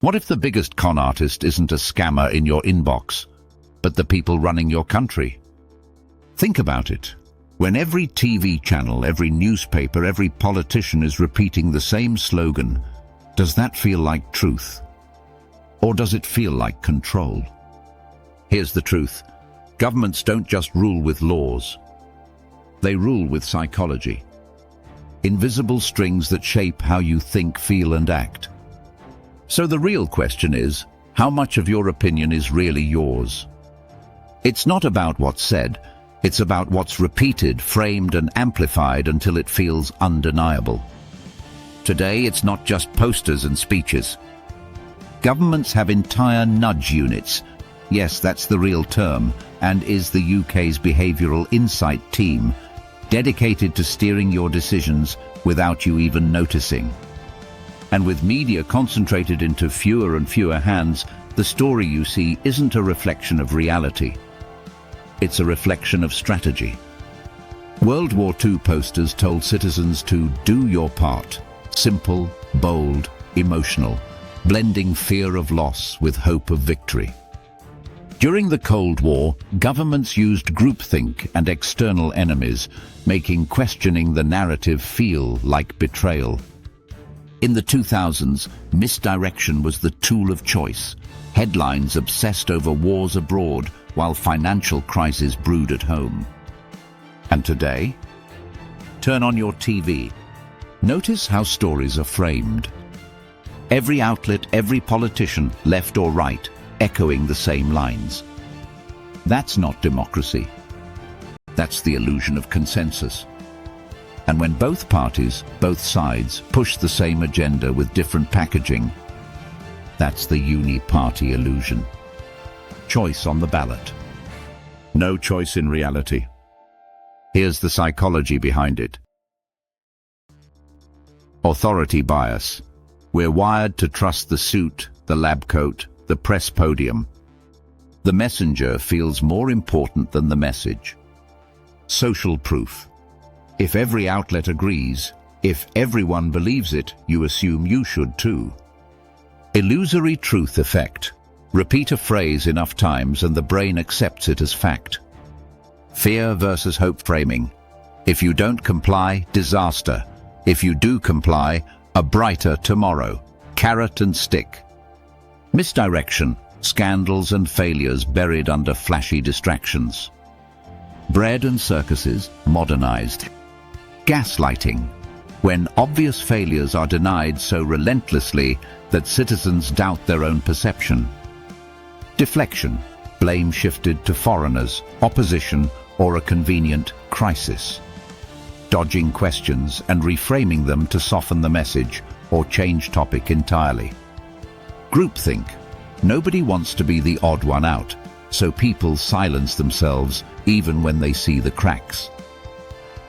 What if the biggest con artist isn't a scammer in your inbox, but the people running your country? Think about it. When every TV channel, every newspaper, every politician is repeating the same slogan, does that feel like truth? Or does it feel like control? Here's the truth. Governments don't just rule with laws. They rule with psychology. Invisible strings that shape how you think, feel, and act. So the real question is, how much of your opinion is really yours? It's not about what's said. It's about what's repeated, framed, and amplified until it feels undeniable. Today, it's not just posters and speeches. Governments have entire nudge units. Yes, that's the real term, and is the UK's behavioural insight team, dedicated to steering your decisions without you even noticing. And with media concentrated into fewer and fewer hands, the story you see isn't a reflection of reality. It's a reflection of strategy. World War II posters told citizens to do your part. Simple, bold, emotional, blending fear of loss with hope of victory. During the Cold War, governments used groupthink and external enemies, making questioning the narrative feel like betrayal. In the 2000s, misdirection was the tool of choice. Headlines obsessed over wars abroad, while financial crises brewed at home. And today? Turn on your TV. Notice how stories are framed. Every outlet, every politician, left or right, echoing the same lines. That's not democracy. That's the illusion of consensus. And when both parties, both sides, push the same agenda with different packaging, that's the uni-party illusion. Choice on the ballot. No choice in reality. Here's the psychology behind it. Authority bias. We're wired to trust the suit, the lab coat, the press podium. The messenger feels more important than the message. Social proof. If every outlet agrees, if everyone believes it, you assume you should too. Illusory truth effect. Repeat a phrase enough times and the brain accepts it as fact. Fear versus hope framing. If you don't comply, disaster. If you do comply, a brighter tomorrow. Carrot and stick. Misdirection. Scandals and failures buried under flashy distractions. Bread and circuses modernized. Gaslighting. When obvious failures are denied so relentlessly that citizens doubt their own perception. Deflection. Blame shifted to foreigners, opposition, or a convenient crisis. Dodging questions and reframing them to soften the message or change topic entirely. Groupthink. Nobody wants to be the odd one out, so people silence themselves even when they see the cracks.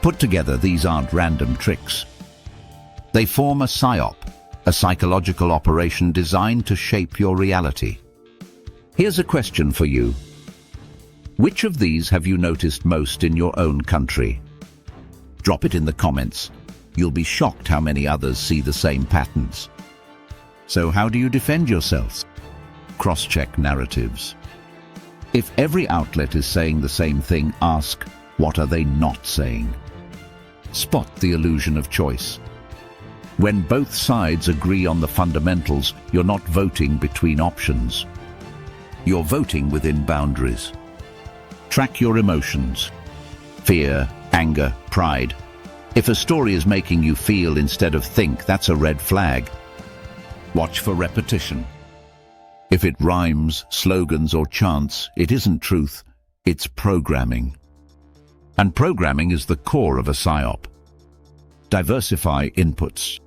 Put together, these aren't random tricks. They form a psyop, a psychological operation designed to shape your reality. Here's a question for you. Which of these have you noticed most in your own country? Drop it in the comments. You'll be shocked how many others see the same patterns. So how do you defend yourselves? Cross-check narratives. If every outlet is saying the same thing, ask, what are they not saying? Spot the illusion of choice. When both sides agree on the fundamentals, you're not voting between options. You're voting within boundaries. Track your emotions. Fear, anger, pride. If a story is making you feel instead of think, that's a red flag. Watch for repetition. If it rhymes, slogans, or chants, it isn't truth, it's programming. And programming is the core of a psyop. Diversify inputs.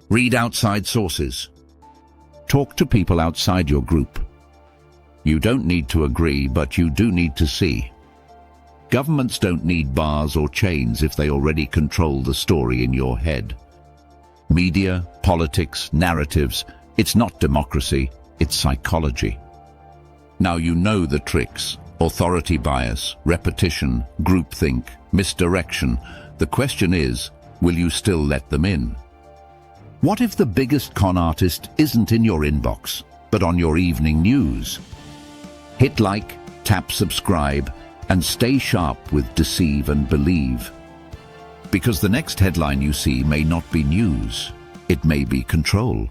Read outside sources. Talk to people outside your group. You don't need to agree, but you do need to see. Governments don't need bars or chains if they already control the story in your head. Media, politics, narratives, it's not democracy, it's psychology. Now you know the tricks: authority bias, repetition, groupthink, misdirection. The question is, will you still let them in? What if the biggest con artist isn't in your inbox, but on your evening news? Hit like, tap subscribe, and stay sharp with Deceive and Believe. Because the next headline you see may not be news, it may be control.